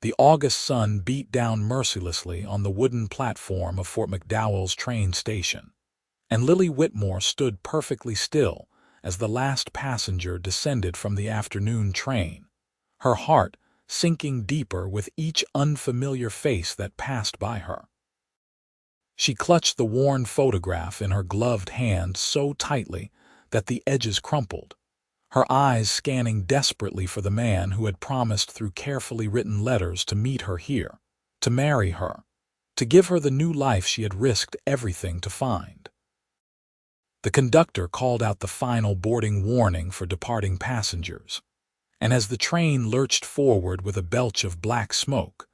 The August sun beat down mercilessly on the wooden platform of Fort McDowell's train station, and Lily Whitmore stood perfectly still as the last passenger descended from the afternoon train, her heart sinking deeper with each unfamiliar face that passed by her. She clutched the worn photograph in her gloved hand so tightly that the edges crumpled, her eyes scanning desperately for the man who had promised through carefully written letters to meet her here, to marry her, to give her the new life she had risked everything to find. The conductor called out the final boarding warning for departing passengers, and as the train lurched forward with a belch of black smoke,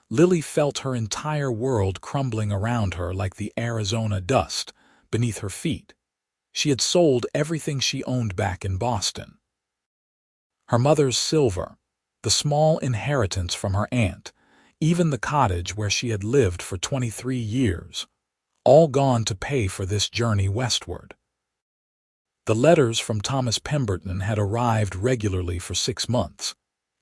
Lily felt her entire world crumbling around her like the Arizona dust beneath her feet. She had sold everything she owned back in Boston. Her mother's silver, the small inheritance from her aunt, even the cottage where she had lived for 23 years, all gone to pay for this journey westward. The letters from Thomas Pemberton had arrived regularly for 6 months,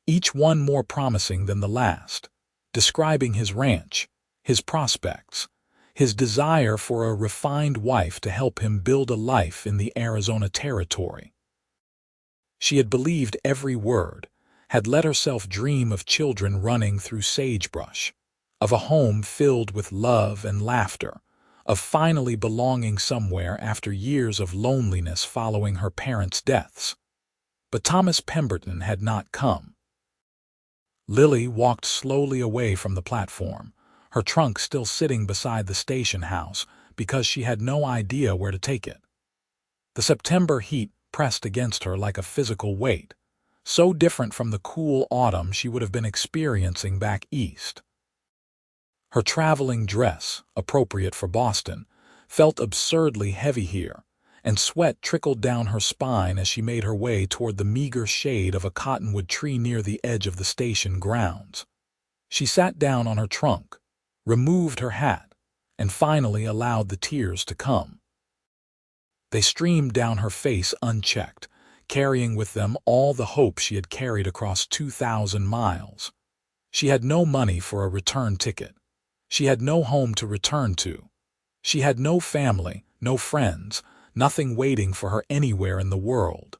each one more promising than the last, describing his ranch, his prospects, his desire for a refined wife to help him build a life in the Arizona territory. She had believed every word, had let herself dream of children running through sagebrush, of a home filled with love and laughter, of finally belonging somewhere after years of loneliness following her parents' deaths. But Thomas Pemberton had not come. Lily walked slowly away from the platform, her trunk still sitting beside the station house because she had no idea where to take it. The September heat pressed against her like a physical weight, so different from the cool autumn she would have been experiencing back east. Her traveling dress, appropriate for Boston, felt absurdly heavy here, and sweat trickled down her spine as she made her way toward the meager shade of a cottonwood tree near the edge of the station grounds. She sat down on her trunk, removed her hat, and finally allowed the tears to come. They streamed down her face unchecked, carrying with them all the hope she had carried across 2,000 miles. She had no money for a return ticket. She had no home to return to. She had no family, no friends, nothing waiting for her anywhere in the world.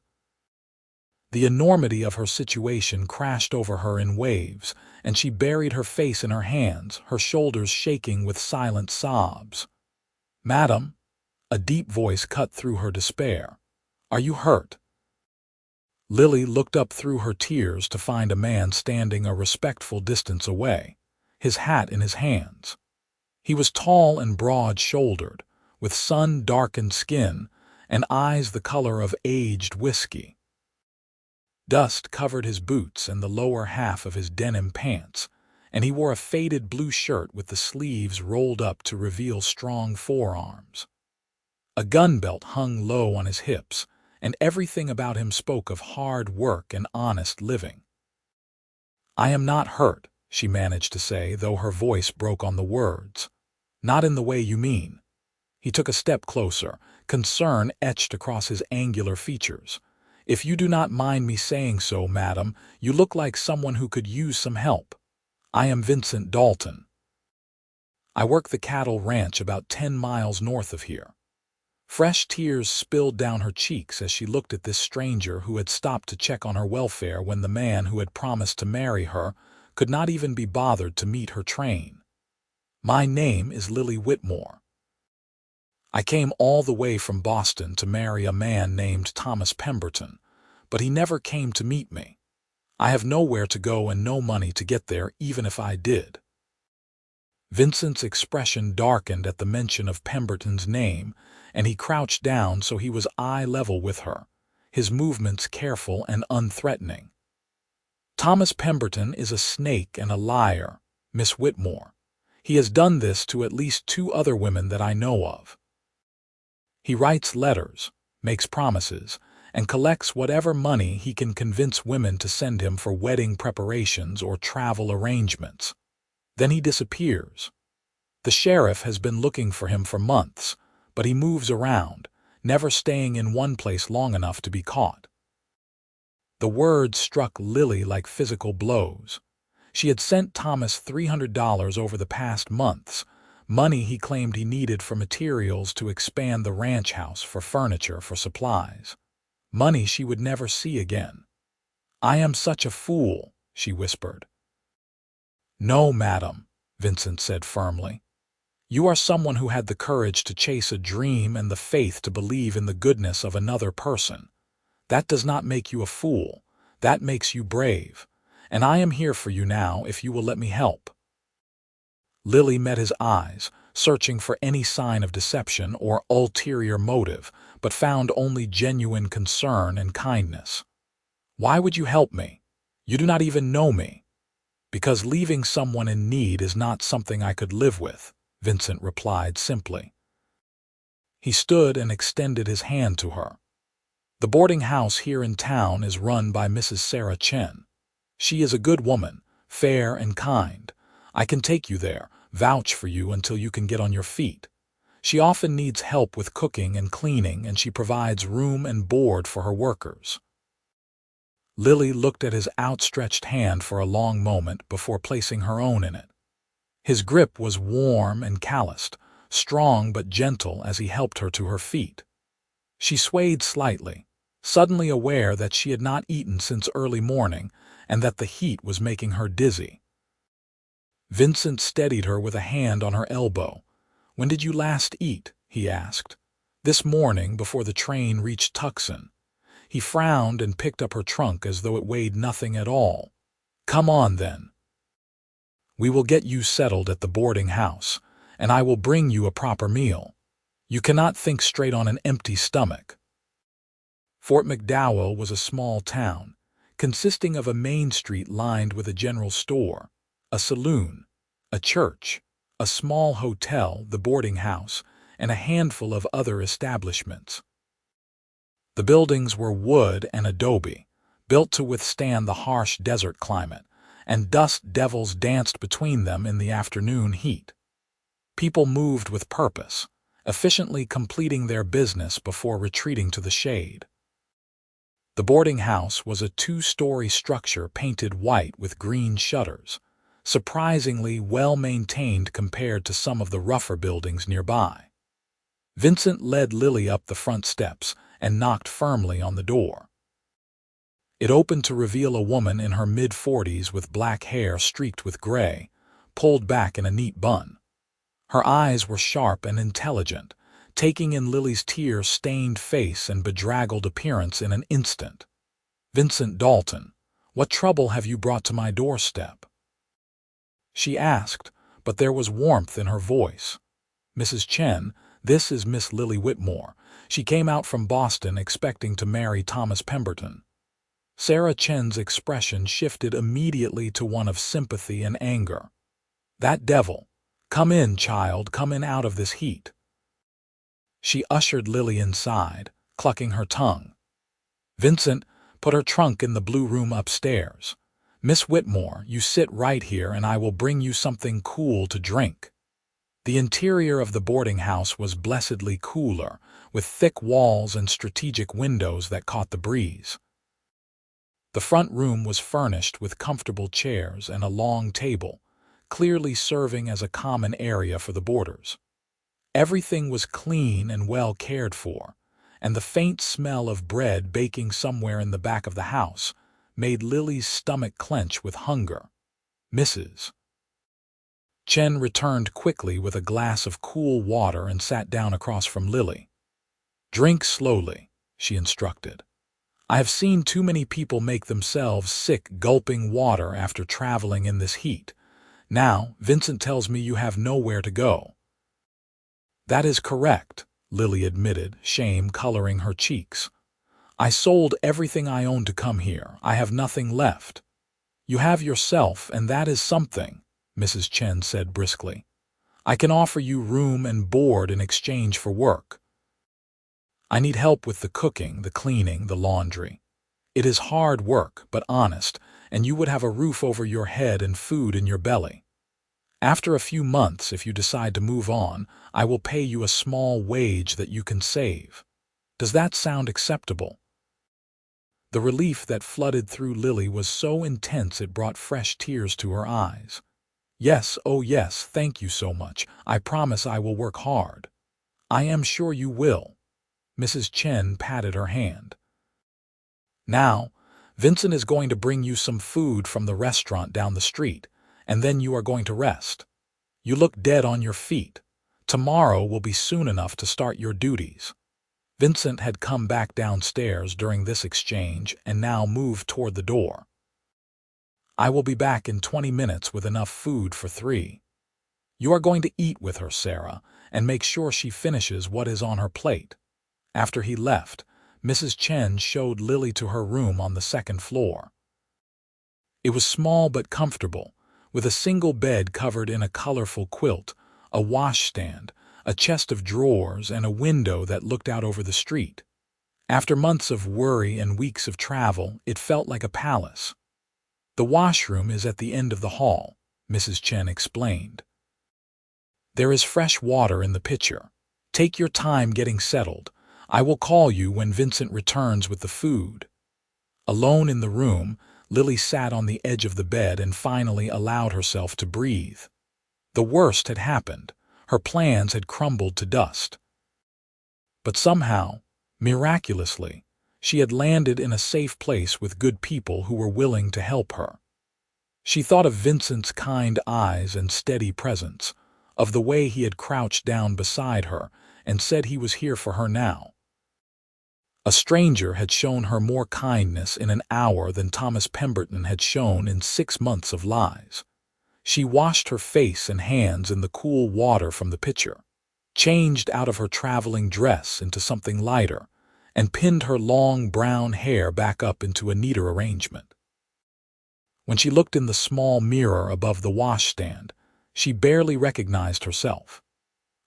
The enormity of her situation crashed over her in waves, and she buried her face in her hands, her shoulders shaking with silent sobs. "Madam," a deep voice cut through her despair, "are you hurt?" Lily looked up through her tears to find a man standing a respectful distance away, his hat in his hands. He was tall and broad-shouldered, with sun-darkened skin and eyes the color of aged whiskey. Dust covered his boots and the lower half of his denim pants, and he wore a faded blue shirt with the sleeves rolled up to reveal strong forearms. A gun belt hung low on his hips, and everything about him spoke of hard work and honest living. "I am not hurt," she managed to say, though her voice broke on the words. "Not in the way you mean." He took a step closer, concern etched across his angular features. "If you do not mind me saying so, madam, you look like someone who could use some help. I am Vincent Dalton. I work the cattle ranch about 10 miles north of here." Fresh tears spilled down her cheeks as she looked at this stranger who had stopped to check on her welfare when the man who had promised to marry her could not even be bothered to meet her train. "My name is Lily Whitmore. I came all the way from Boston to marry a man named Thomas Pemberton, but he never came to meet me. I have nowhere to go and no money to get there even if I did." Vincent's expression darkened at the mention of Pemberton's name, and he crouched down so he was eye level with her, his movements careful and unthreatening. "Thomas Pemberton is a snake and a liar, Miss Whitmore. He has done this to at least 2 other women that I know of. He writes letters, makes promises, and collects whatever money he can convince women to send him for wedding preparations or travel arrangements. Then he disappears. The sheriff has been looking for him for months, but he moves around, never staying in one place long enough to be caught." The words struck Lily like physical blows. She had sent Thomas $300 over the past months, money he claimed he needed for materials to expand the ranch house, for furniture, for supplies. Money she would never see again. "I am such a fool," she whispered. "No, madam," Vincent said firmly. "You are someone who had the courage to chase a dream and the faith to believe in the goodness of another person. That does not make you a fool. That makes you brave. And I am here for you now if you will let me help." Lily met his eyes, searching for any sign of deception or ulterior motive, but found only genuine concern and kindness. "Why would you help me? You do not even know me." "Because leaving someone in need is not something I could live with," Vincent replied simply. He stood and extended his hand to her. "The boarding house here in town is run by Mrs. Sarah Chen. She is a good woman, fair and kind. I can take you there, vouch for you until you can get on your feet. She often needs help with cooking and cleaning, and she provides room and board for her workers." Lily looked at his outstretched hand for a long moment before placing her own in it. His grip was warm and calloused, strong but gentle as he helped her to her feet. She swayed slightly, suddenly aware that she had not eaten since early morning and that the heat was making her dizzy. Vincent steadied her with a hand on her elbow. "When did you last eat?" he asked. "This morning, before the train reached Tucson." He frowned and picked up her trunk as though it weighed nothing at all. "Come on, then. We will get you settled at the boarding house, and I will bring you a proper meal. You cannot think straight on an empty stomach." Fort McDowell was a small town, consisting of a main street lined with a general store, a saloon, a church, a small hotel, the boarding house, and a handful of other establishments. The buildings were wood and adobe, built to withstand the harsh desert climate, and dust devils danced between them in the afternoon heat. People moved with purpose, efficiently completing their business before retreating to the shade. The boarding house was a two-story structure painted white with green shutters, surprisingly well-maintained compared to some of the rougher buildings nearby. Vincent led Lily up the front steps and knocked firmly on the door. It opened to reveal a woman in her mid-40s with black hair streaked with gray, pulled back in a neat bun. Her eyes were sharp and intelligent, taking in Lily's tear-stained face and bedraggled appearance in an instant. "Vincent Dalton, what trouble have you brought to my doorstep?" she asked, but there was warmth in her voice. "Mrs. Chen, this is Miss Lily Whitmore. She came out from Boston expecting to marry Thomas Pemberton." Sarah Chen's expression shifted immediately to one of sympathy and anger. "That devil! Come in, child, come in out of this heat." She ushered Lily inside, clucking her tongue. "Vincent, put her trunk in the blue room upstairs. Miss Whitmore, you sit right here and I will bring you something cool to drink." The interior of the boarding house was blessedly cooler, with thick walls and strategic windows that caught the breeze. The front room was furnished with comfortable chairs and a long table, clearly serving as a common area for the boarders. Everything was clean and well cared for, and the faint smell of bread baking somewhere in the back of the house made Lily's stomach clench with hunger. Mrs. Chen returned quickly with a glass of cool water and sat down across from Lily. "Drink slowly," she instructed. "I have seen too many people make themselves sick gulping water after traveling in this heat. Now, Vincent tells me you have nowhere to go." "That is correct," Lily admitted, shame coloring her cheeks. "I sold everything I own to come here. I have nothing left." "You have yourself, and that is something," Mrs. Chen said briskly. "I can offer you room and board in exchange for work. I need help with the cooking, the cleaning, the laundry. It is hard work, but honest, and you would have a roof over your head and food in your belly. After a few months, if you decide to move on, I will pay you a small wage that you can save. Does that sound acceptable?" The relief that flooded through Lily was so intense it brought fresh tears to her eyes. "Yes, oh yes, thank you so much. I promise I will work hard." "I am sure you will." Mrs. Chen patted her hand. "Now, Vincent is going to bring you some food from the restaurant down the street, and then you are going to rest. You look dead on your feet. Tomorrow will be soon enough to start your duties." Vincent had come back downstairs during this exchange and now moved toward the door. "I will be back in 20 minutes with enough food for 3. You are going to eat with her, Sarah, and make sure she finishes what is on her plate." After he left, Mrs. Chen showed Lily to her room on the second floor. It was small but comfortable, with a single bed covered in a colorful quilt, a washstand, a chest of drawers, and a window that looked out over the street. After months of worry and weeks of travel, it felt like a palace. "The washroom is at the end of the hall," Mrs. Chen explained. "There is fresh water in the pitcher. Take your time getting settled. I will call you when Vincent returns with the food." Alone in the room, Lily sat on the edge of the bed and finally allowed herself to breathe. The worst had happened. Her plans had crumbled to dust. But somehow, miraculously, she had landed in a safe place with good people who were willing to help her. She thought of Vincent's kind eyes and steady presence, of the way he had crouched down beside her and said he was here for her now. A stranger had shown her more kindness in an hour than Thomas Pemberton had shown in 6 months of lies. She washed her face and hands in the cool water from the pitcher, changed out of her traveling dress into something lighter, and pinned her long brown hair back up into a neater arrangement. When she looked in the small mirror above the washstand, she barely recognized herself.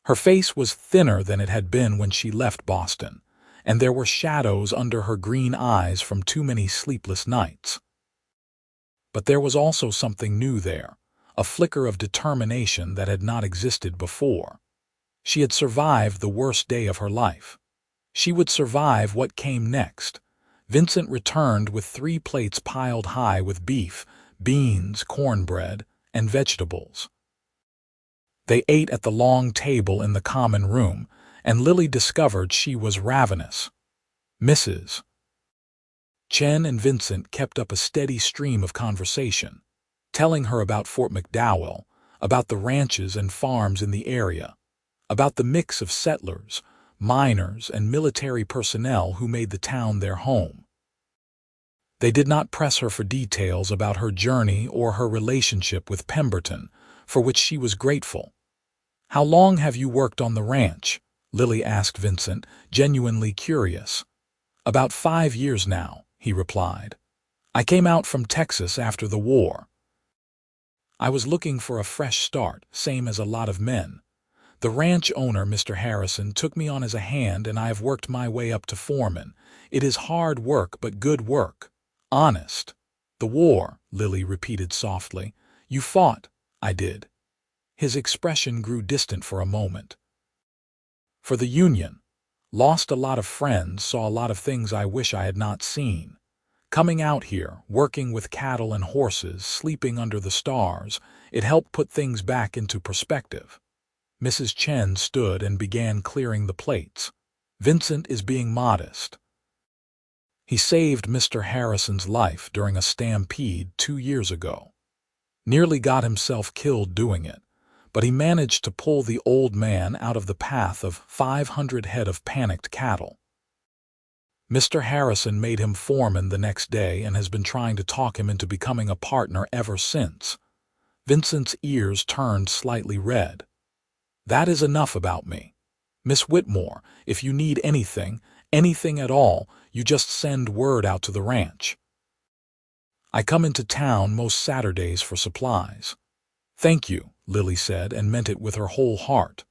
Her face was thinner than it had been when she left Boston, and there were shadows under her green eyes from too many sleepless nights. But there was also something new there, a flicker of determination that had not existed before. She had survived the worst day of her life. She would survive what came next. Vincent returned with 3 plates piled high with beef, beans, cornbread, and vegetables. They ate at the long table in the common room, and Lily discovered she was ravenous. Mrs. Chen and Vincent kept up a steady stream of conversation, telling her about Fort McDowell, about the ranches and farms in the area, about the mix of settlers, miners, and military personnel who made the town their home. They did not press her for details about her journey or her relationship with Pemberton, for which she was grateful. "How long have you worked on the ranch?" Lily asked Vincent, genuinely curious. "About 5 years now," he replied. "I came out from Texas after the war. I was looking for a fresh start, same as a lot of men. The ranch owner, Mr. Harrison, took me on as a hand, and I have worked my way up to foreman. It is hard work, but good work. Honest." "The war," Lily repeated softly. "You fought." "I did." His expression grew distant for a moment. "For the Union. Lost a lot of friends, saw a lot of things I wish I had not seen. Coming out here, working with cattle and horses, sleeping under the stars, it helped put things back into perspective." Mrs. Chen stood and began clearing the plates. "Vincent is being modest. He saved Mr. Harrison's life during a stampede 2 years ago. Nearly got himself killed doing it, but he managed to pull the old man out of the path of 500 head of panicked cattle. Mr. Harrison made him foreman the next day and has been trying to talk him into becoming a partner ever since." Vincent's ears turned slightly red. "That is enough about me. Miss Whitmore, if you need anything, anything at all, you just send word out to the ranch. I come into town most Saturdays for supplies." "Thank you," Lily said, and meant it with her whole heart.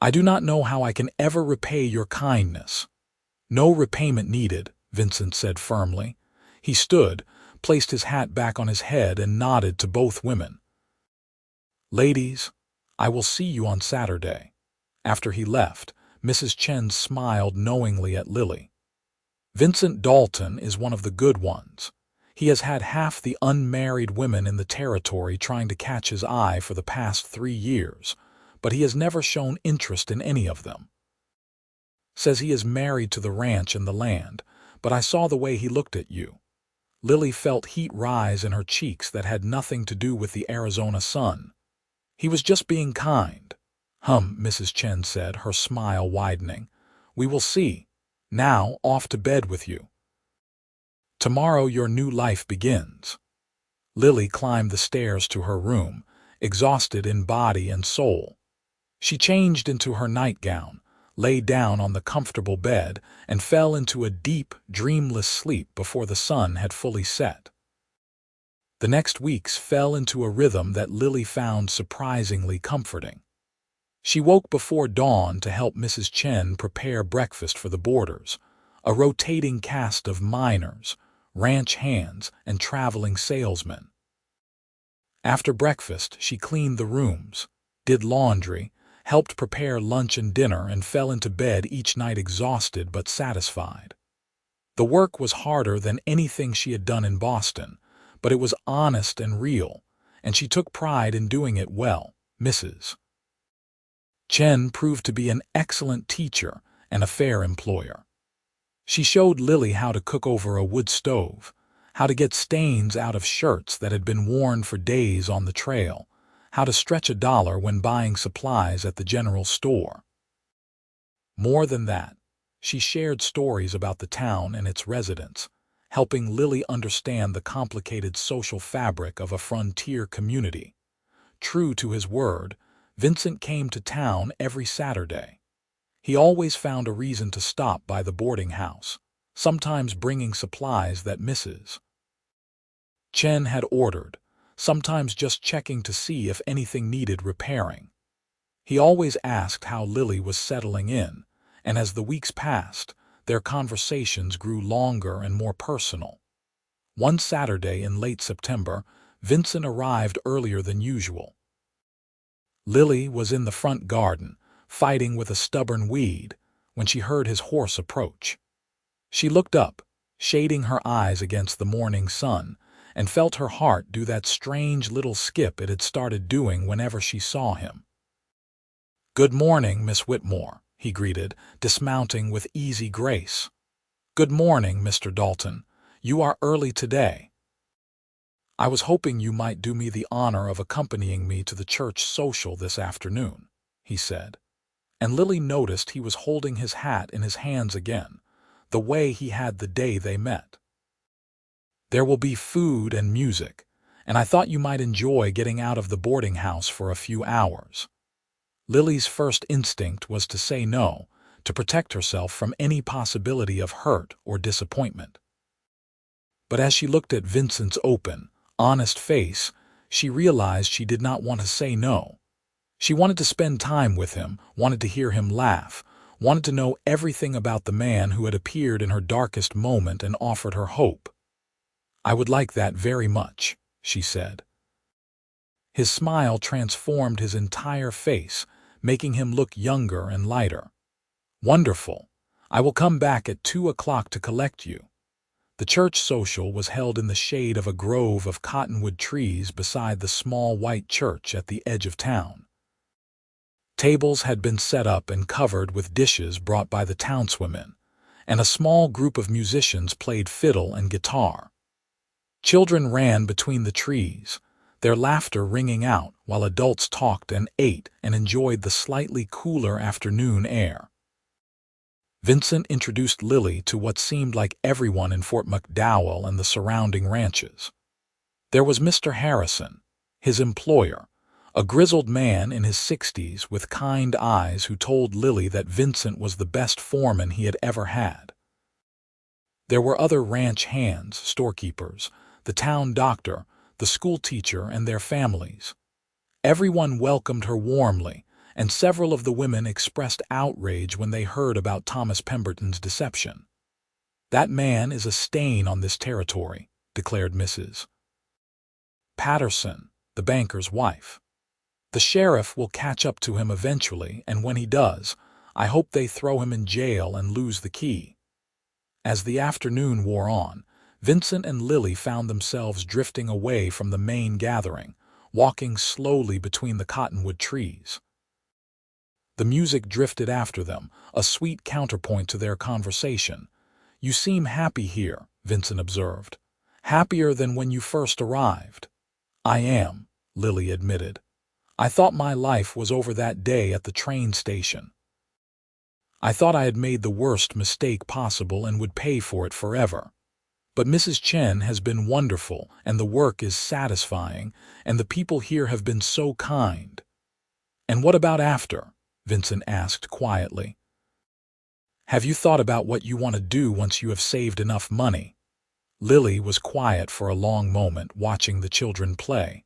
"I do not know how I can ever repay your kindness." "No repayment needed," Vincent said firmly. He stood, placed his hat back on his head, and nodded to both women. "Ladies, I will see you on Saturday." After he left, Mrs. Chen smiled knowingly at Lily. Vincent Dalton is one of the good ones. He has had half the unmarried women in the territory trying to catch his eye for the past 3 years, but he has never shown interest in any of them. Says he is married to the ranch and the land, but I saw the way he looked at you. Lily felt heat rise in her cheeks that had nothing to do with the Arizona sun. He was just being kind. Mrs. Chen said, her smile widening. We will see. Now, off to bed with you. Tomorrow your new life begins. Lily climbed the stairs to her room, exhausted in body and soul. She changed into her nightgown, lay down on the comfortable bed, and fell into a deep, dreamless sleep before the sun had fully set. The next weeks fell into a rhythm that Lily found surprisingly comforting. She woke before dawn to help Mrs. Chen prepare breakfast for the boarders, a rotating cast of miners, ranch hands, and traveling salesmen. After breakfast, she cleaned the rooms, did laundry, helped prepare lunch and dinner, and fell into bed each night exhausted but satisfied. The work was harder than anything she had done in Boston, but it was honest and real, and she took pride in doing it well. Mrs. Chen proved to be an excellent teacher and a fair employer. She showed Lily how to cook over a wood stove, how to get stains out of shirts that had been worn for days on the trail, how to stretch $1 when buying supplies at the general store. More than that, she shared stories about the town and its residents, helping Lily understand the complicated social fabric of a frontier community. True to his word, Vincent came to town every Saturday. He always found a reason to stop by the boarding house, sometimes bringing supplies that Mrs. Chen had ordered, sometimes just checking to see if anything needed repairing. He always asked how Lily was settling in, and as the weeks passed, their conversations grew longer and more personal. One Saturday in late September, Vincent arrived earlier than usual. Lily was in the front garden, fighting with a stubborn weed, when she heard his horse approach. She looked up, shading her eyes against the morning sun, and felt her heart do that strange little skip it had started doing whenever she saw him. "Good morning, Miss Whitmore," he greeted, dismounting with easy grace. "Good morning, Mr. Dalton. You are early today. I was hoping you might do me the honor of accompanying me to the church social this afternoon," he said. And Lily noticed he was holding his hat in his hands again, the way he had the day they met. "There will be food and music, and I thought you might enjoy getting out of the boarding house for a few hours." Lily's first instinct was to say no, to protect herself from any possibility of hurt or disappointment. But as she looked at Vincent's open, honest face, she realized she did not want to say no. She wanted to spend time with him, wanted to hear him laugh, wanted to know everything about the man who had appeared in her darkest moment and offered her hope. "I would like that very much," she said. His smile transformed his entire face, making him look younger and lighter. "Wonderful. I will come back at 2 o'clock to collect you." The church social was held in the shade of a grove of cottonwood trees beside the small white church at the edge of town. Tables had been set up and covered with dishes brought by the townswomen, and a small group of musicians played fiddle and guitar. Children ran between the trees, their laughter ringing out while adults talked and ate and enjoyed the slightly cooler afternoon air. Vincent introduced Lily to what seemed like everyone in Fort McDowell and the surrounding ranches. There was Mr. Harrison, his employer, a grizzled man in his 60s with kind eyes who told Lily that Vincent was the best foreman he had ever had. There were other ranch hands, storekeepers, the town doctor, the school teacher, and their families. Everyone welcomed her warmly, and several of the women expressed outrage when they heard about Thomas Pemberton's deception. "That man is a stain on this territory," declared Mrs. Patterson, the banker's wife. "The sheriff will catch up to him eventually, and when he does, I hope they throw him in jail and lose the key." As the afternoon wore on, Vincent and Lily found themselves drifting away from the main gathering, walking slowly between the cottonwood trees. The music drifted after them, a sweet counterpoint to their conversation. "You seem happy here," Vincent observed. "Happier than when you first arrived." "I am," Lily admitted. "I thought my life was over that day at the train station. I thought I had made the worst mistake possible and would pay for it forever. But Mrs. Chen has been wonderful, and the work is satisfying, and the people here have been so kind." "And what about after?" Vincent asked quietly. "Have you thought about what you want to do once you have saved enough money?" Lily was quiet for a long moment, watching the children play.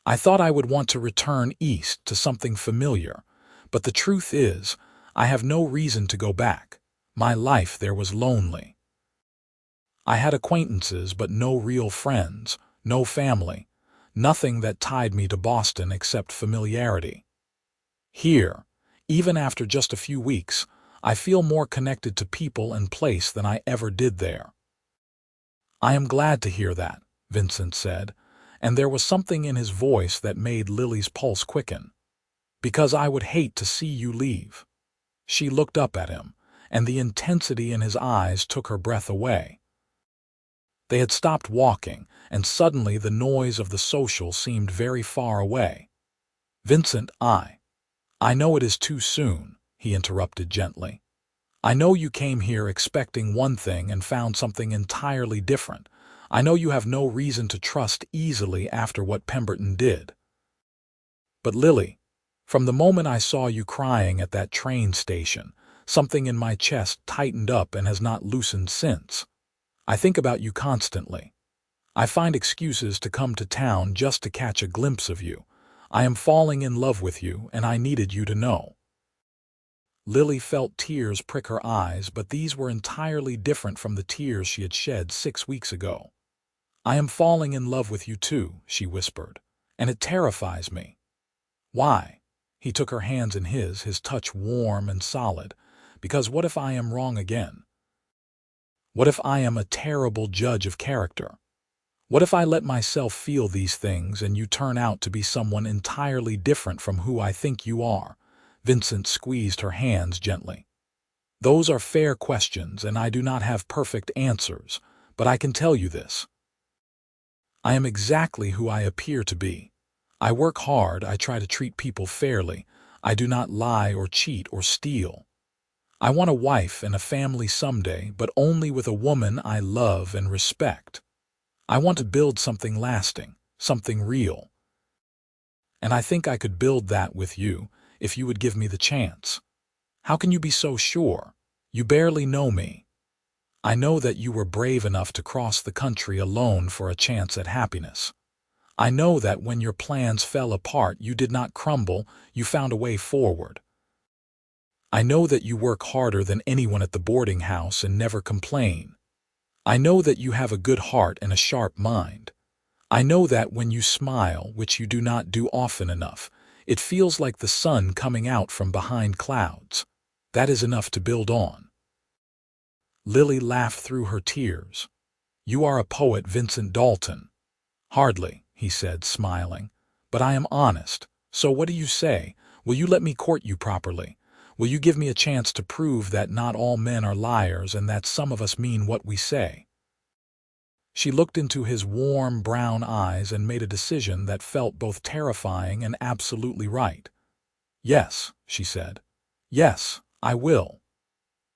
"I thought I would want to return east to something familiar, but the truth is, I have no reason to go back. My life there was lonely. I had acquaintances but no real friends, no family, nothing that tied me to Boston except familiarity. Here, even after just a few weeks, I feel more connected to people and place than I ever did there." "I am glad to hear that," Vincent said, and there was something in his voice that made Lily's pulse quicken. "Because I would hate to see you leave." She looked up at him, and the intensity in his eyes took her breath away. They had stopped walking, and suddenly the noise of the social seemed very far away. "Vincent, I know it is too soon," he interrupted gently. "I know you came here expecting one thing and found something entirely different. I know you have no reason to trust easily after what Pemberton did. But Lily, from the moment I saw you crying at that train station, something in my chest tightened up and has not loosened since. I think about you constantly. I find excuses to come to town just to catch a glimpse of you. I am falling in love with you, and I needed you to know." Lily felt tears prick her eyes, but these were entirely different from the tears she had shed 6 weeks ago. "I am falling in love with you too," she whispered, "and it terrifies me." "Why?" He took her hands in his touch warm and solid. "Because what if I am wrong again? What if I am a terrible judge of character? What if I let myself feel these things and you turn out to be someone entirely different from who I think you are?" Vincent squeezed her hands gently. "Those are fair questions, and I do not have perfect answers, but I can tell you this. I am exactly who I appear to be. I work hard, I try to treat people fairly, I do not lie or cheat or steal. I want a wife and a family someday, but only with a woman I love and respect. I want to build something lasting, something real. And I think I could build that with you, if you would give me the chance. How can you be so sure? You barely know me. I know that you were brave enough to cross the country alone for a chance at happiness. I know that when your plans fell apart, you did not crumble, you found a way forward. I know that you work harder than anyone at the boarding house and never complain. I know that you have a good heart and a sharp mind. I know that when you smile, which you do not do often enough, it feels like the sun coming out from behind clouds. That is enough to build on." Lily laughed through her tears. "You are a poet, Vincent Dalton." "Hardly," he said, smiling. "But I am honest. So what do you say? Will you let me court you properly? Will you give me a chance to prove that not all men are liars and that some of us mean what we say?" She looked into his warm brown eyes and made a decision that felt both terrifying and absolutely right. "Yes," she said. "Yes, I will."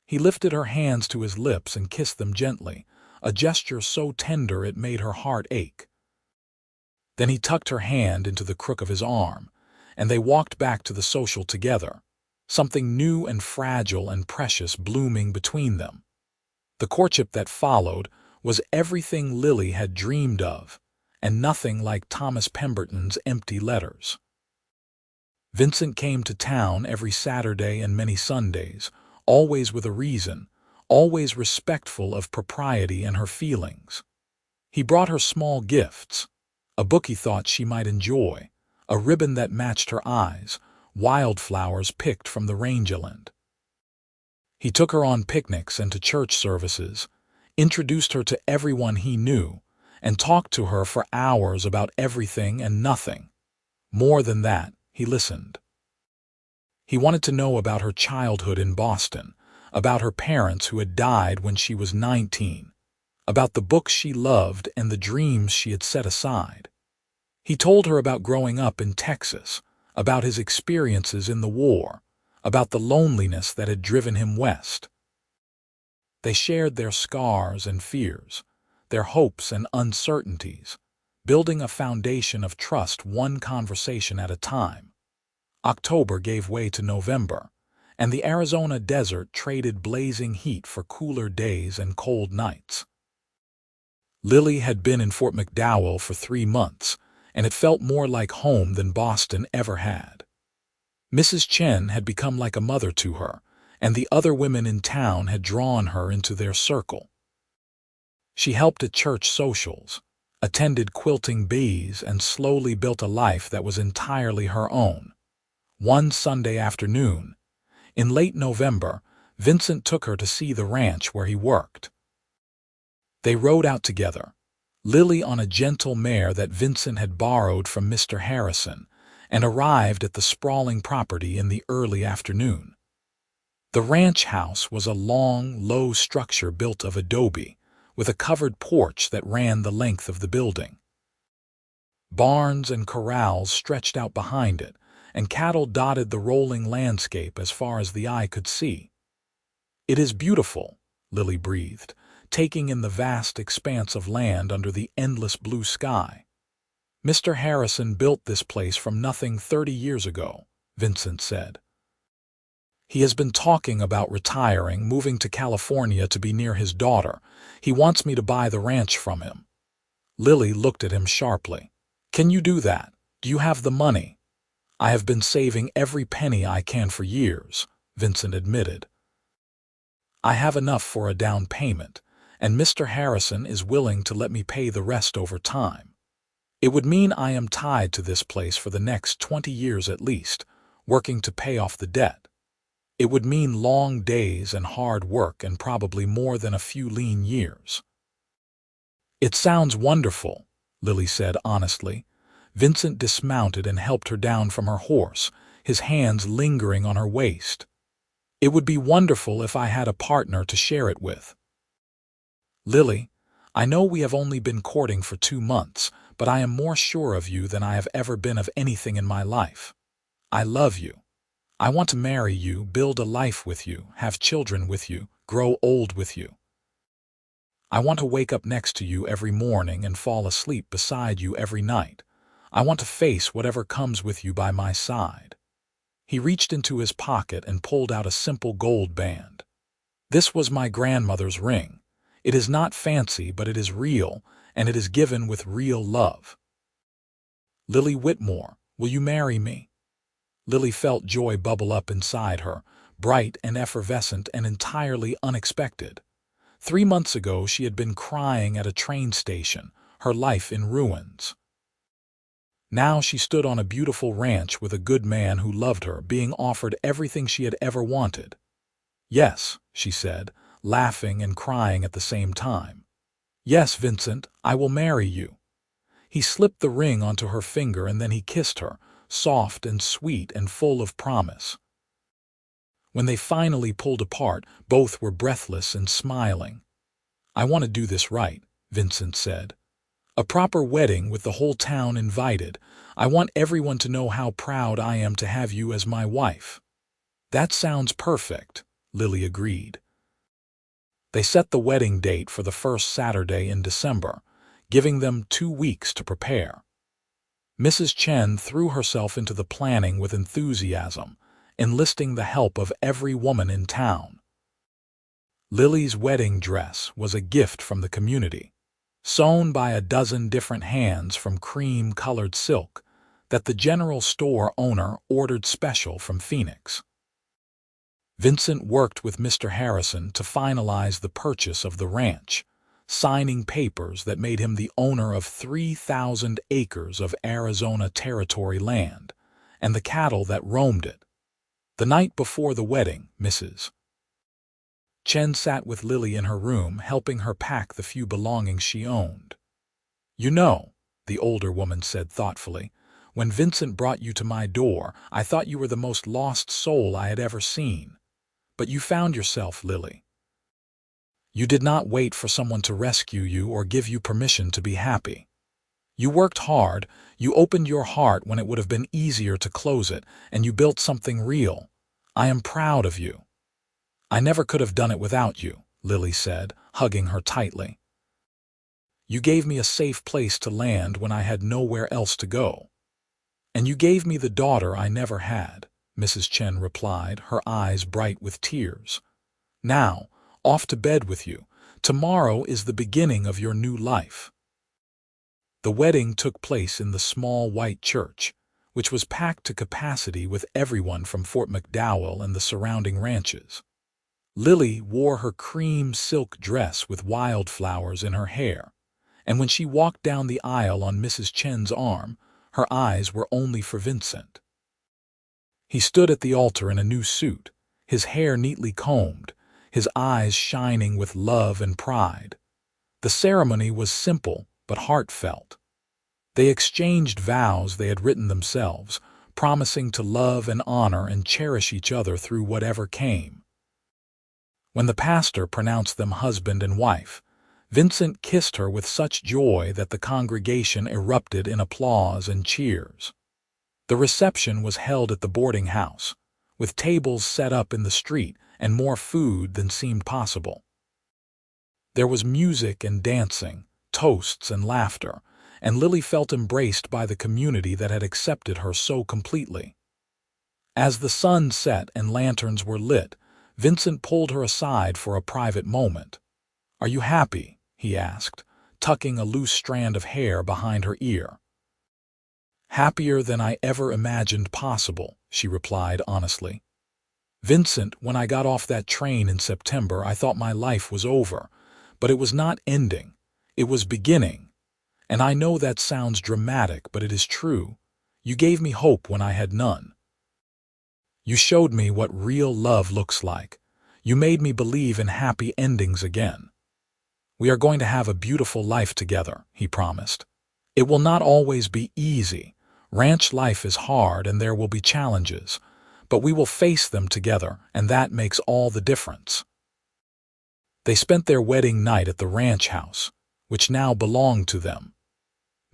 He lifted her hands to his lips and kissed them gently, a gesture so tender it made her heart ache. Then he tucked her hand into the crook of his arm, and they walked back to the social together, something new and fragile and precious blooming between them. The courtship that followed was everything Lily had dreamed of, and nothing like Thomas Pemberton's empty letters. Vincent came to town every Saturday and many Sundays, always with a reason, always respectful of propriety and her feelings. He brought her small gifts, a book he thought she might enjoy, a ribbon that matched her eyes, wildflowers picked from the rangeland. He took her on picnics and to church services, introduced her to everyone he knew, and talked to her for hours about everything and nothing. More than that, he listened. He wanted to know about her childhood in Boston, about her parents who had died when she was 19, about the books she loved and the dreams she had set aside. He told her about growing up in Texas, about his experiences in the war, about the loneliness that had driven him west. They shared their scars and fears, their hopes and uncertainties, building a foundation of trust one conversation at a time. October gave way to November, and the Arizona desert traded blazing heat for cooler days and cold nights. Lily had been in Fort McDowell for 3 months, and it felt more like home than Boston ever had. Mrs. Chen had become like a mother to her, and the other women in town had drawn her into their circle. She helped at church socials, attended quilting bees, and slowly built a life that was entirely her own. One Sunday afternoon, in late November, Vincent took her to see the ranch where he worked. They rode out together, Lily on a gentle mare that Vincent had borrowed from Mr. Harrison, and arrived at the sprawling property in the early afternoon. The ranch house was a long, low structure built of adobe, with a covered porch that ran the length of the building. Barns and corrals stretched out behind it, and cattle dotted the rolling landscape as far as the eye could see. "It is beautiful," Lily breathed, taking in the vast expanse of land under the endless blue sky. "Mr. Harrison built this place from nothing 30 years ago," Vincent said. "He has been talking about retiring, moving to California to be near his daughter. He wants me to buy the ranch from him." Lily looked at him sharply. "Can you do that? Do you have the money?" "I have been saving every penny I can for years," Vincent admitted. "I have enough for a down payment, and Mr. Harrison is willing to let me pay the rest over time. It would mean I am tied to this place for the next 20 years at least, working to pay off the debt. It would mean long days and hard work and probably more than a few lean years." "It sounds wonderful," Lily said honestly. Vincent dismounted and helped her down from her horse, his hands lingering on her waist. "It would be wonderful if I had a partner to share it with." "Lily, I know we have only been courting for 2 months, but I am more sure of you than I have ever been of anything in my life. I love you. I want to marry you, build a life with you, have children with you, grow old with you. I want to wake up next to you every morning and fall asleep beside you every night. I want to face whatever comes with you by my side." He reached into his pocket and pulled out a simple gold band. "This was my grandmother's ring. It is not fancy, but it is real, and it is given with real love. Lily Whitmore, will you marry me?" Lily felt joy bubble up inside her, bright and effervescent and entirely unexpected. 3 months ago she had been crying at a train station, her life in ruins. Now she stood on a beautiful ranch with a good man who loved her, being offered everything she had ever wanted. "Yes," she said, laughing and crying at the same time. "Yes, Vincent, I will marry you." He slipped the ring onto her finger and then he kissed her, soft and sweet and full of promise. When they finally pulled apart, both were breathless and smiling. "I want to do this right," Vincent said. "A proper wedding with the whole town invited. I want everyone to know how proud I am to have you as my wife." "That sounds perfect," Lily agreed. They set the wedding date for the first Saturday in December, giving them 2 weeks to prepare. Mrs. Chen threw herself into the planning with enthusiasm, enlisting the help of every woman in town. Lily's wedding dress was a gift from the community, sewn by a dozen different hands from cream-colored silk that the general store owner ordered special from Phoenix. Vincent worked with Mr. Harrison to finalize the purchase of the ranch, signing papers that made him the owner of 3,000 acres of Arizona Territory land and the cattle that roamed it. The night before the wedding, Mrs. Chen sat with Lily in her room, helping her pack the few belongings she owned. "You know," the older woman said thoughtfully, "when Vincent brought you to my door, I thought you were the most lost soul I had ever seen. But you found yourself, Lily. You did not wait for someone to rescue you or give you permission to be happy. You worked hard, you opened your heart when it would have been easier to close it, and you built something real. I am proud of you." "I never could have done it without you," Lily said, hugging her tightly. "You gave me a safe place to land when I had nowhere else to go. And you gave me the daughter I never had," Mrs. Chen replied, her eyes bright with tears. "Now, off to bed with you. Tomorrow is the beginning of your new life." The wedding took place in the small white church, which was packed to capacity with everyone from Fort McDowell and the surrounding ranches. Lily wore her cream silk dress with wildflowers in her hair, and when she walked down the aisle on Mrs. Chen's arm, her eyes were only for Vincent. He stood at the altar in a new suit, his hair neatly combed, his eyes shining with love and pride. The ceremony was simple but heartfelt. They exchanged vows they had written themselves, promising to love and honor and cherish each other through whatever came. When the pastor pronounced them husband and wife, Vincent kissed her with such joy that the congregation erupted in applause and cheers. The reception was held at the boarding house, with tables set up in the street and more food than seemed possible. There was music and dancing, toasts and laughter, and Lily felt embraced by the community that had accepted her so completely. As the sun set and lanterns were lit, Vincent pulled her aside for a private moment. "Are you happy?" he asked, tucking a loose strand of hair behind her ear. "Happier than I ever imagined possible," she replied honestly. "Vincent, when I got off that train in September, I thought my life was over, but it was not ending. It was beginning. And I know that sounds dramatic, but it is true. You gave me hope when I had none. You showed me what real love looks like. You made me believe in happy endings again. We are going to have a beautiful life together," he promised. "It will not always be easy. Ranch life is hard and there will be challenges, but we will face them together, and that makes all the difference." They spent their wedding night at the ranch house, which now belonged to them.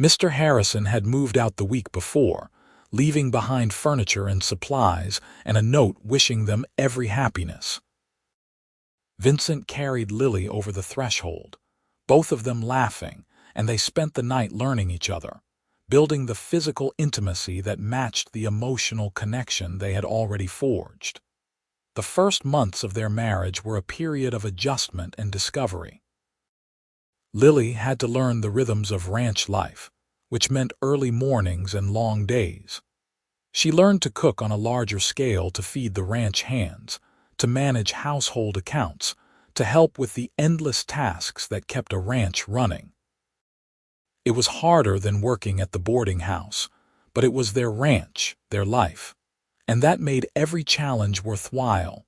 Mr. Harrison had moved out the week before, leaving behind furniture and supplies and a note wishing them every happiness. Vincent carried Lily over the threshold, both of them laughing, and they spent the night learning each other, building the physical intimacy that matched the emotional connection they had already forged. The first months of their marriage were a period of adjustment and discovery. Lily had to learn the rhythms of ranch life, which meant early mornings and long days. She learned to cook on a larger scale to feed the ranch hands, to manage household accounts, to help with the endless tasks that kept a ranch running. It was harder than working at the boarding house, but it was their ranch, their life, and that made every challenge worthwhile.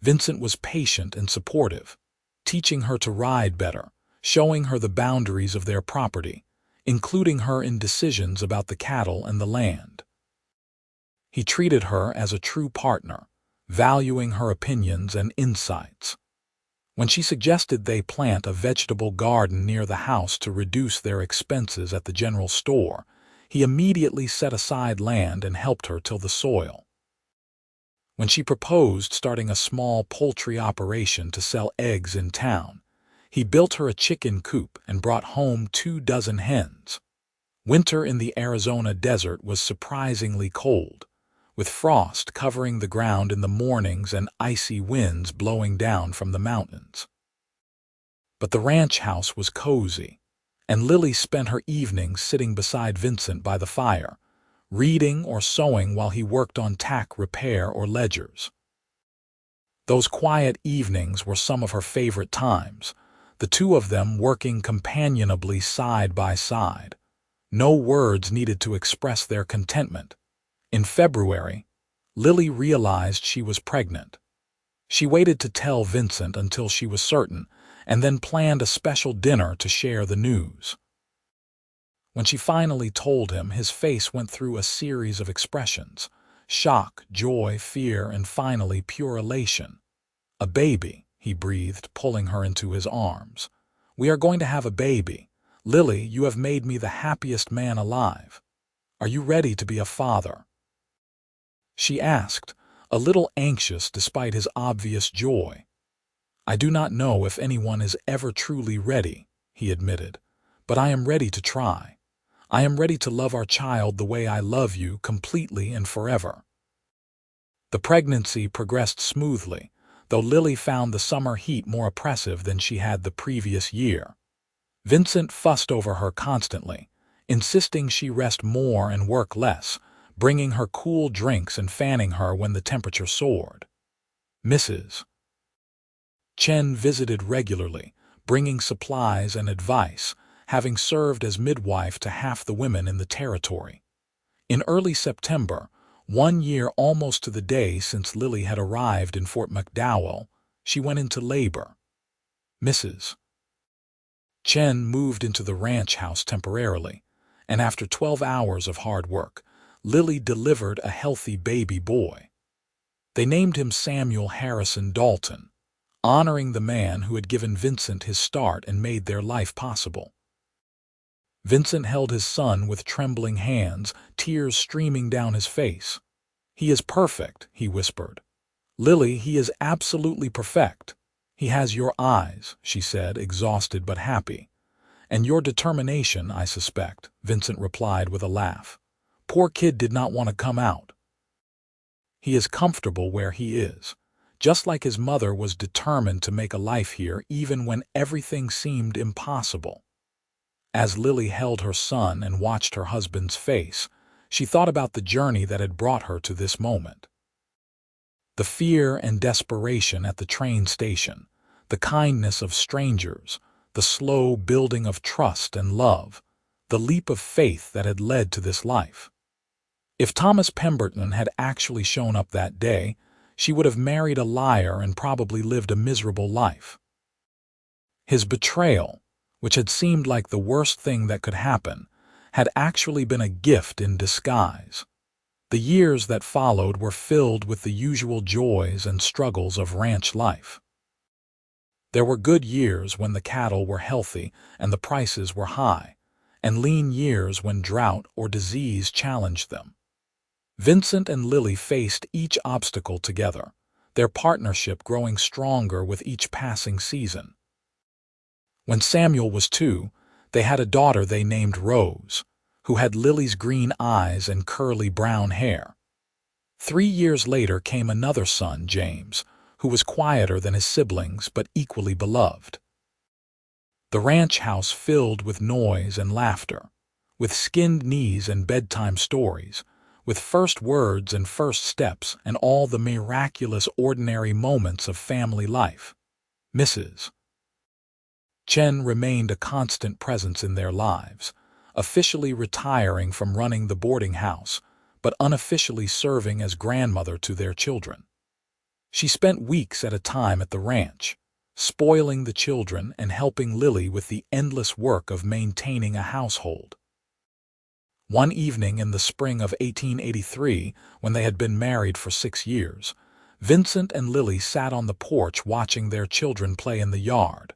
Vincent was patient and supportive, teaching her to ride better, showing her the boundaries of their property, including her in decisions about the cattle and the land. He treated her as a true partner, valuing her opinions and insights. When she suggested they plant a vegetable garden near the house to reduce their expenses at the general store, he immediately set aside land and helped her till the soil. When she proposed starting a small poultry operation to sell eggs in town, he built her a chicken coop and brought home 24 hens. Winter in the Arizona desert was surprisingly cold, with frost covering the ground in the mornings and icy winds blowing down from the mountains. But the ranch house was cozy, and Lily spent her evenings sitting beside Vincent by the fire, reading or sewing while he worked on tack repair or ledgers. Those quiet evenings were some of her favorite times, the two of them working companionably side by side. No words needed to express their contentment. In February, Lily realized she was pregnant. She waited to tell Vincent until she was certain, and then planned a special dinner to share the news. When she finally told him, his face went through a series of expressions: shock, joy, fear, and finally pure elation. "A baby," he breathed, pulling her into his arms. "We are going to have a baby. Lily, you have made me the happiest man alive. Are you ready to be a father?" She asked, a little anxious despite his obvious joy. "I do not know if anyone is ever truly ready," he admitted, "but I am ready to try. I am ready to love our child the way I love you, completely and forever." The pregnancy progressed smoothly, though Lily found the summer heat more oppressive than she had the previous year. Vincent fussed over her constantly, insisting she rest more and work less, bringing her cool drinks and fanning her when the temperature soared. Mrs. Chen visited regularly, bringing supplies and advice, having served as midwife to half the women in the territory. In early September, 1 year almost to the day since Lily had arrived in Fort McDowell, she went into labor. Mrs. Chen moved into the ranch house temporarily, and after 12 hours of hard work, Lily delivered a healthy baby boy. They named him Samuel Harrison Dalton, honoring the man who had given Vincent his start and made their life possible. Vincent held his son with trembling hands, tears streaming down his face. "He is perfect," he whispered. "Lily, he is absolutely perfect. He has your eyes," she said, exhausted but happy. "And your determination, I suspect," Vincent replied with a laugh. "Poor kid did not want to come out. He is comfortable where he is, just like his mother was determined to make a life here even when everything seemed impossible." As Lily held her son and watched her husband's face, she thought about the journey that had brought her to this moment. The fear and desperation at the train station, the kindness of strangers, the slow building of trust and love, the leap of faith that had led to this life. If Thomas Pemberton had actually shown up that day, she would have married a liar and probably lived a miserable life. His betrayal, which had seemed like the worst thing that could happen, had actually been a gift in disguise. The years that followed were filled with the usual joys and struggles of ranch life. There were good years when the cattle were healthy and the prices were high, and lean years when drought or disease challenged them. Vincent and Lily faced each obstacle together, their partnership growing stronger with each passing season. When Samuel was 2, they had a daughter they named Rose, who had Lily's green eyes and curly brown hair. 3 years later came another son, James, who was quieter than his siblings but equally beloved. The ranch house filled with noise and laughter, with skinned knees and bedtime stories, with first words and first steps and all the miraculous ordinary moments of family life. Mrs. Chen remained a constant presence in their lives, officially retiring from running the boarding house, but unofficially serving as grandmother to their children. She spent weeks at a time at the ranch, spoiling the children and helping Lily with the endless work of maintaining a household. One evening in the spring of 1883, when they had been married for 6 years, Vincent and Lily sat on the porch watching their children play in the yard.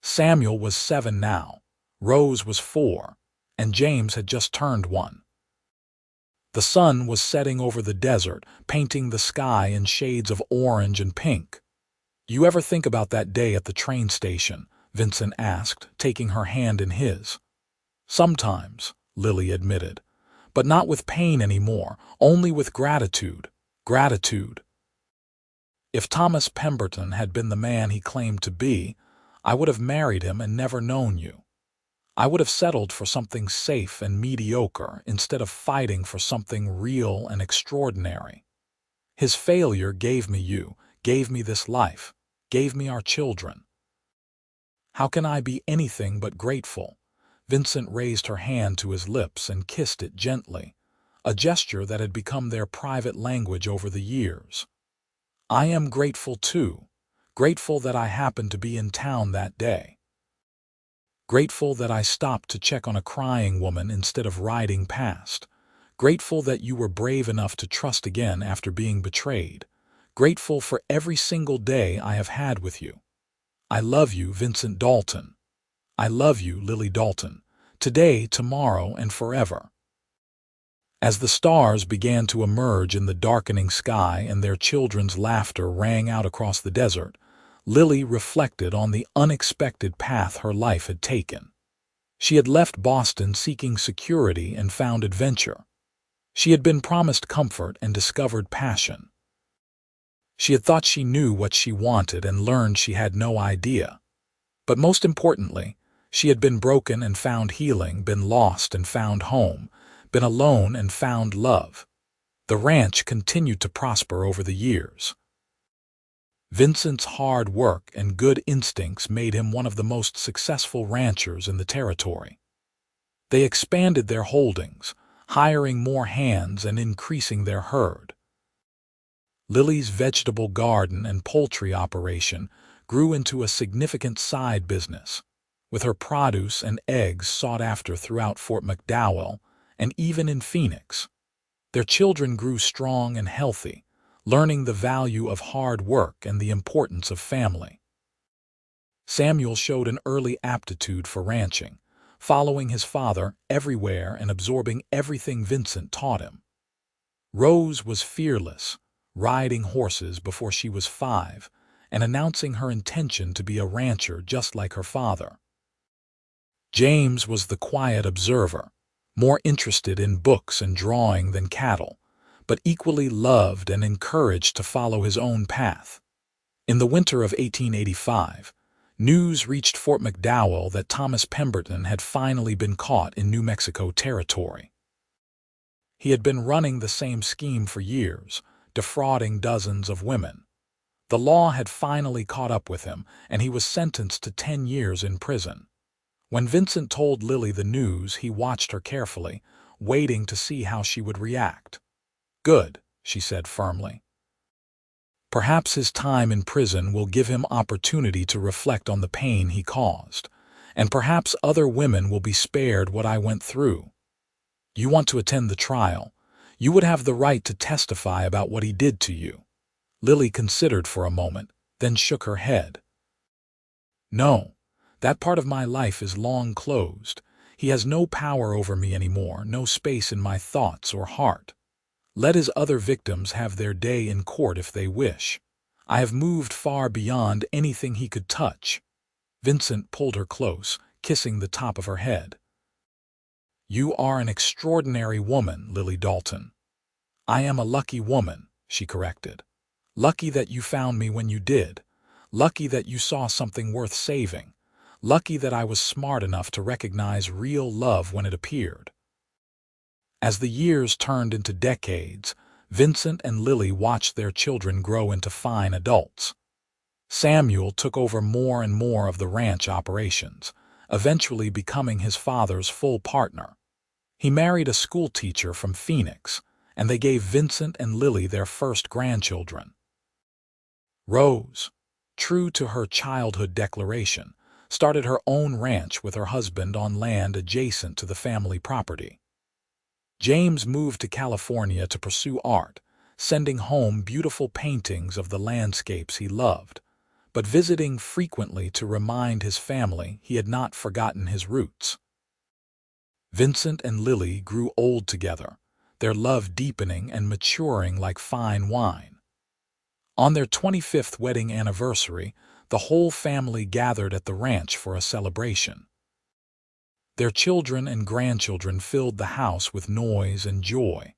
Samuel was 7 now, Rose was 4, and James had just turned 1. The sun was setting over the desert, painting the sky in shades of orange and pink. "You ever think about that day at the train station?" Vincent asked, taking her hand in his. "Sometimes," Lily admitted, "but not with pain anymore, only with gratitude. Gratitude. If Thomas Pemberton had been the man he claimed to be, I would have married him and never known you. I would have settled for something safe and mediocre instead of fighting for something real and extraordinary. His failure gave me you, gave me this life, gave me our children. How can I be anything but grateful?" Vincent raised her hand to his lips and kissed it gently, a gesture that had become their private language over the years. I am grateful too. Grateful that I happened to be in town that day. Grateful that I stopped to check on a crying woman instead of riding past. Grateful that you were brave enough to trust again after being betrayed. Grateful for every single day I have had with you. I love you, Vincent Dalton. I love you, Lily Dalton. Today, tomorrow, and forever. As the stars began to emerge in the darkening sky and their children's laughter rang out across the desert, Lily reflected on the unexpected path her life had taken. She had left Boston seeking security and found adventure. She had been promised comfort and discovered passion. She had thought she knew what she wanted and learned she had no idea. But most importantly, she had been broken and found healing, been lost and found home, been alone and found love. The ranch continued to prosper over the years. Vincent's hard work and good instincts made him one of the most successful ranchers in the territory. They expanded their holdings, hiring more hands and increasing their herd. Lily's vegetable garden and poultry operation grew into a significant side business, with her produce and eggs sought after throughout Fort McDowell and even in Phoenix. Their children grew strong and healthy, learning the value of hard work and the importance of family. Samuel showed an early aptitude for ranching, following his father everywhere and absorbing everything Vincent taught him. Rose was fearless, riding horses before she was 5 and announcing her intention to be a rancher just like her father. James was the quiet observer, more interested in books and drawing than cattle, but equally loved and encouraged to follow his own path. In the winter of 1885, news reached Fort McDowell that Thomas Pemberton had finally been caught in New Mexico territory. He had been running the same scheme for years, defrauding dozens of women. The law had finally caught up with him, and he was sentenced to 10 years in prison. When Vincent told Lily the news, he watched her carefully, waiting to see how she would react. "Good," she said firmly. "Perhaps his time in prison will give him opportunity to reflect on the pain he caused, and perhaps other women will be spared what I went through. You want to attend the trial. You would have the right to testify about what he did to you." Lily considered for a moment, then shook her head. "No, that part of my life is long closed. He has no power over me anymore, no space in my thoughts or heart. Let his other victims have their day in court if they wish. I have moved far beyond anything he could touch." Vincent pulled her close, kissing the top of her head. "You are an extraordinary woman, Lily Dalton." "I am a lucky woman," she corrected. "Lucky that you found me when you did. Lucky that you saw something worth saving. Lucky that I was smart enough to recognize real love when it appeared." As the years turned into decades, Vincent and Lily watched their children grow into fine adults. Samuel took over more and more of the ranch operations, eventually becoming his father's full partner. He married a schoolteacher from Phoenix, and they gave Vincent and Lily their first grandchildren. Rose, true to her childhood declaration, started her own ranch with her husband on land adjacent to the family property. James moved to California to pursue art, sending home beautiful paintings of the landscapes he loved, but visiting frequently to remind his family he had not forgotten his roots. Vincent and Lily grew old together, their love deepening and maturing like fine wine. On their 25th wedding anniversary, the whole family gathered at the ranch for a celebration. Their children and grandchildren filled the house with noise and joy,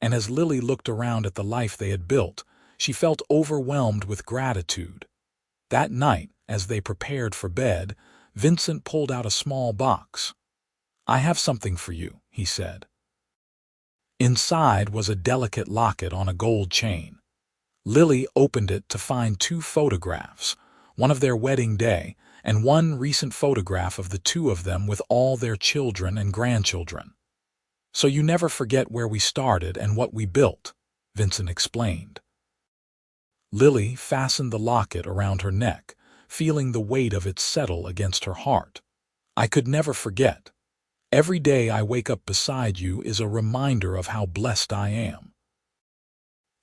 and as Lily looked around at the life they had built, she felt overwhelmed with gratitude. That night, as they prepared for bed, Vincent pulled out a small box. "I have something for you," he said. Inside was a delicate locket on a gold chain. Lily opened it to find 2 photographs, one of their wedding day and one recent photograph of the 2 of them with all their children and grandchildren. "So you never forget where we started and what we built," Vincent explained. Lily fastened the locket around her neck, feeling the weight of it settle against her heart. "I could never forget. Every day I wake up beside you is a reminder of how blessed I am."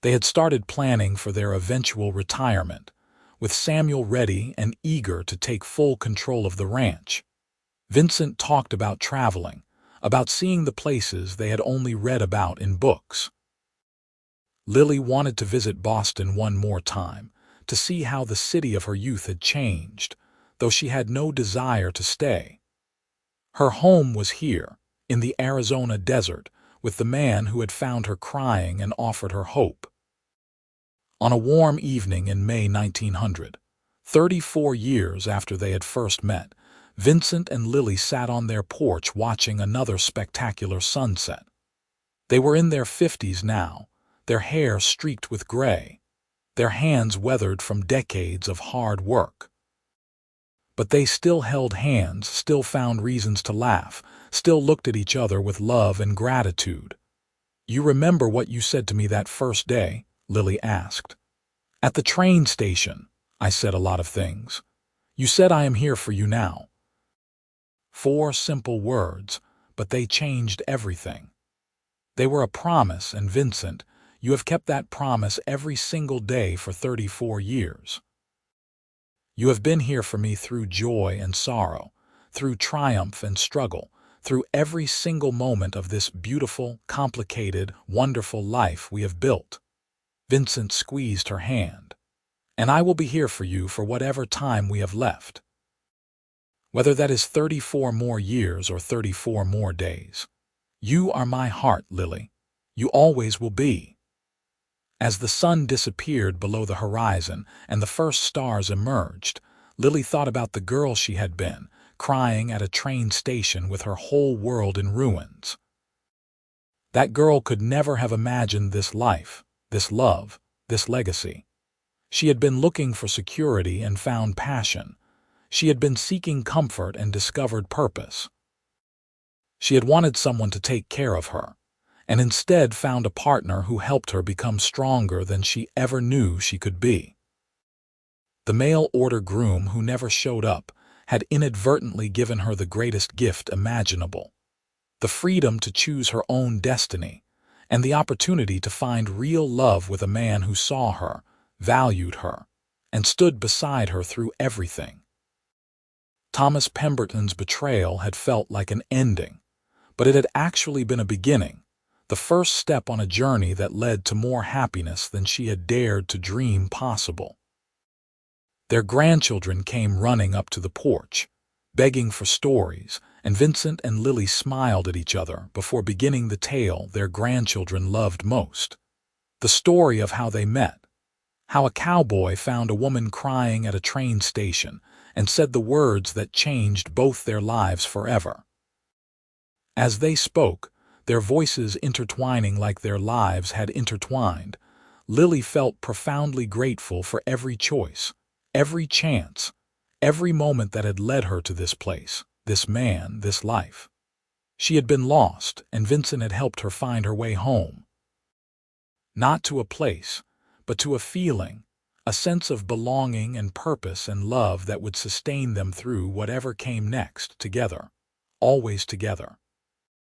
They had started planning for their eventual retirement, with Samuel ready and eager to take full control of the ranch. Vincent talked about traveling, about seeing the places they had only read about in books. Lily wanted to visit Boston one more time, to see how the city of her youth had changed, though she had no desire to stay. Her home was here, in the Arizona desert, with the man who had found her crying and offered her hope. On a warm evening in May 1900, 34 years after they had first met, Vincent and Lily sat on their porch watching another spectacular sunset. They were in their 50s now, their hair streaked with gray, their hands weathered from decades of hard work. But they still held hands, still found reasons to laugh, still looked at each other with love and gratitude. "You remember what you said to me that first day?" Lily asked. "At the train station, I said a lot of things. You said I am here for you now." 4 simple words, but they changed everything. They were a promise, and Vincent, you have kept that promise every single day for 34 years. You have been here for me through joy and sorrow, through triumph and struggle, through every single moment of this beautiful, complicated, wonderful life we have built. Vincent squeezed her hand. "And I will be here for you for whatever time we have left. Whether that is 34 more years or 34 more days. You are my heart, Lily. You always will be." As the sun disappeared below the horizon and the first stars emerged, Lily thought about the girl she had been, crying at a train station with her whole world in ruins. That girl could never have imagined this life, this love, this legacy. She had been looking for security and found passion. She had been seeking comfort and discovered purpose. She had wanted someone to take care of her, and instead found a partner who helped her become stronger than she ever knew she could be. The mail-order groom who never showed up had inadvertently given her the greatest gift imaginable: the freedom to choose her own destiny, and the opportunity to find real love with a man who saw her, valued her, and stood beside her through everything. Thomas Pemberton's betrayal had felt like an ending, but it had actually been a beginning, the first step on a journey that led to more happiness than she had dared to dream possible. Their grandchildren came running up to the porch, begging for stories, and Vincent and Lily smiled at each other before beginning the tale their grandchildren loved most. The story of how they met, how a cowboy found a woman crying at a train station and said the words that changed both their lives forever. As they spoke, their voices intertwining like their lives had intertwined, Lily felt profoundly grateful for every choice, every chance, every moment that had led her to this place, this man, this life. She had been lost, and Vincent had helped her find her way home. Not to a place, but to a feeling, a sense of belonging and purpose and love that would sustain them through whatever came next, together, always together.